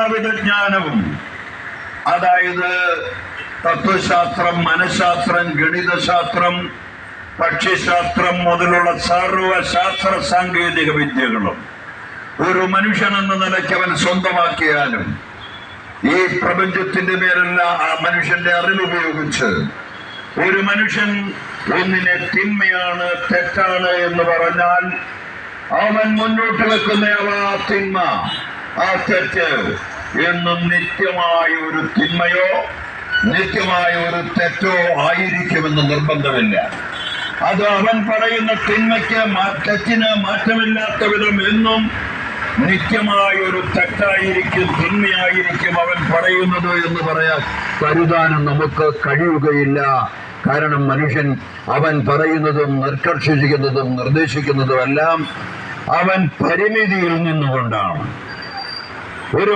എല്ലാവിധ ജ്ഞാനവും, അതായത് തത്വശാസ്ത്രം, മനഃശാസ്ത്രം, ഗണിതശാസ്ത്രം, പക്ഷിശാസ്ത്രം മുതലുള്ള സർവശാസ്ത്ര സാങ്കേതിക വിദ്യകളും ഒരു മനുഷ്യൻ എന്ന നിലയ്ക്ക് അവൻ സ്വന്തമാക്കിയാലും ഈ പ്രപഞ്ചത്തിന്റെ മേലുള്ള ആ മനുഷ്യന്റെ അറിവുപയോഗിച്ച് ഒരു മനുഷ്യൻ ഒന്നിനെ തിന്മയാണ്, തെറ്റാണ് എന്ന് പറഞ്ഞാൽ അവൻ മുന്നോട്ട് വെക്കുന്ന ആ തിന്മ, ആ തെറ്റ് എന്നും നിത്യമായ ഒരു തിന്മയോ നിത്യമായ ഒരു തെറ്റോ ആയിരിക്കുമെന്ന് നിർബന്ധമില്ല. അത് അവൻ പറയുന്ന തിന്മയ്ക്ക്, തെറ്റിന് മാറ്റമില്ലാത്ത വിധം എന്നും നിത്യമായ ഒരു തെറ്റായിരിക്കും, തിന്മയായിരിക്കും അവൻ പറയുന്നത് എന്ന് കരുതാനും നമുക്ക് കഴിയുകയില്ല. കാരണം മനുഷ്യൻ അവൻ പറയുന്നതും നിർക്കർഷിക്കുന്നതും നിർദ്ദേശിക്കുന്നതും എല്ലാം അവൻ പരിമിതിയിൽ നിന്നുകൊണ്ടാണ്. ഒരു